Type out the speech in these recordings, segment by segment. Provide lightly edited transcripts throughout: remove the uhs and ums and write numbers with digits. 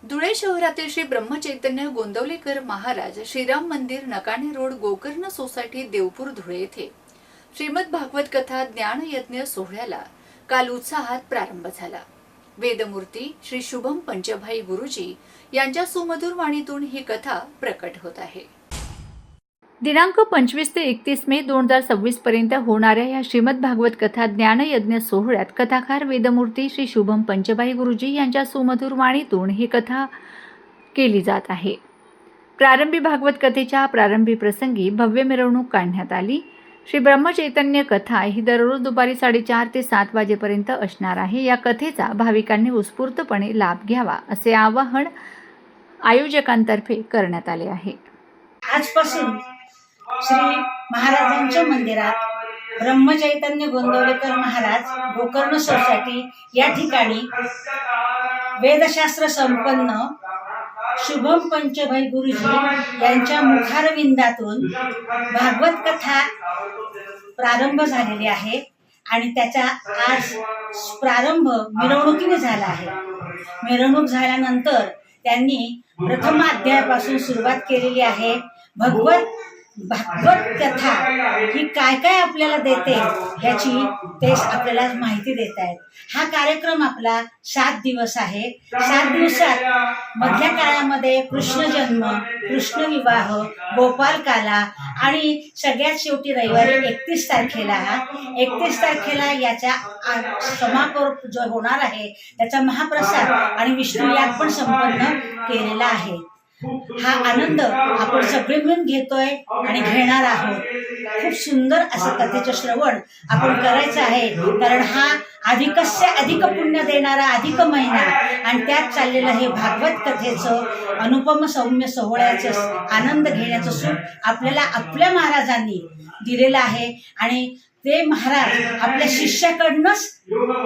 धुळे शहरातील श्री ब्रह्मचैतन्य गोंदवलेकर महाराज श्रीराम मंदिर Nakane road Gokarna society Deopur Dhule येथे श्रीमद भागवत कथा ज्ञान यज्ञ सोहळ्याला काल उत्साहात प्रारंभ झाला। वेदमूर्ती श्री शुभम पंचभाई गुरुजी यांच्या सुमधुर वाणीतून ही कथा प्रकट होत आहे। दिनांक 25 ते 31 मे 2026 पर्यंत होणाऱ्या या श्रीमद भागवत कथा ज्ञान यज्ञ सोहळ्यात कथाकार वेदमूर्ती श्री शुभम पंचभाई गुरुजी यांच्या सुमधुर वाणीतून ही कथा केली जात आहे। प्रारंभी भागवत कथेच्या प्रारंभी प्रसंगी भव्य मिरवणूक काढण्यात आली। श्री ब्रह्मचैतन्य कथा ही दररोज दुपारी 4:30 ते 7 वाजेपर्यंत असणार आहे। या कथेचा भाविकांनी उत्स्फूर्तपणे लाभ घ्यावा असे आवाहन आयोजकांतर्फे करण्यात आले आहे। आजपासून श्री महाराजांच्या मंदिरात ब्रह्मचैतन्य गोंदवलेकर महाराज गोकर्ण सोसायटी या ठिकाणी वेदशास्त्र संपन्न शुभम पंचभाई गुरुजी यांच्या मुखारविंदातून भागवत कथा प्रारंभ झालेली आहे आणि त्याचा आज प्रारंभ मिरवणुकीने झाला आहे। मिरवणूक झाल्यानंतर त्यांनी प्रथम अध्यायापासून सुरुवात केलेली आहे। भागवत कथा ही काय काय आपल्याला देते याची ते आपल्याला माहिती देत आहेत। हा कार्यक्रम आपला 7 दिवस आहे। 7 दिवसात मधल्या काळामध्ये कृष्ण जन्म, कृष्ण विवाह, गोपालकाला आणि सगळ्यात शेवटी रविवारी 31 तारखेला याचा समारोप जो होणार आहे त्याचा महाप्रसाद आणि विष्णू याग पण संपन्न केलेला आहे। हा आनंद आपण सगळे मिळून घेतोय आणि घेणार आहोत। खूप सुंदर असं कथेचं श्रवण आपण करायचं आहे, कारण हा अधिकस्य अधिक पुण्य देणारा अधिक महिना आणि त्यात चाललेलं हे भागवत कथेचं अनुपम सौम्य सोहळ्याचं आनंद घेण्याचं सुख आपल्याला आपल्या महाराजांनी दिलेलं आहे आणि ते महाराज आपल्या शिष्याकडनंच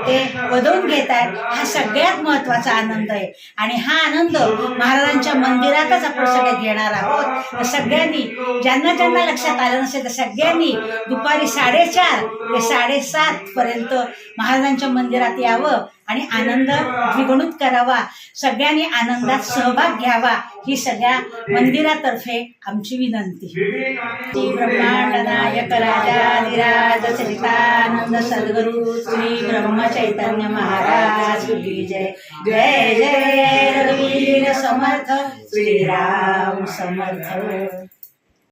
ते वदवून घेत आहेत। हा सगळ्यात महत्वाचा आनंद आहे आणि हा आनंद महाराजांच्या मंदिरातच आपण सगळे घेणार आहोत। तर सगळ्यांनी ज्यांना लक्षात आलं नसेल तर सगळ्यांनी दुपारी 4:30 ते 7:30 पर्यंत महाराजांच्या मंदिरात यावं आणि आनंद द्विगुणित करावा। सगळ्यांनी आनंदात सहभाग घ्यावा ही सगळ्या मंदिरातर्फे आमची विनंती। श्री ब्रह्मांड नायक राजाधिराज सच्चिदानंद सद्गुरु श्री ब्रह्मचैतन्य महाराज की जय। जय जय रघुवीर समर्थ श्रीराम समर्थ।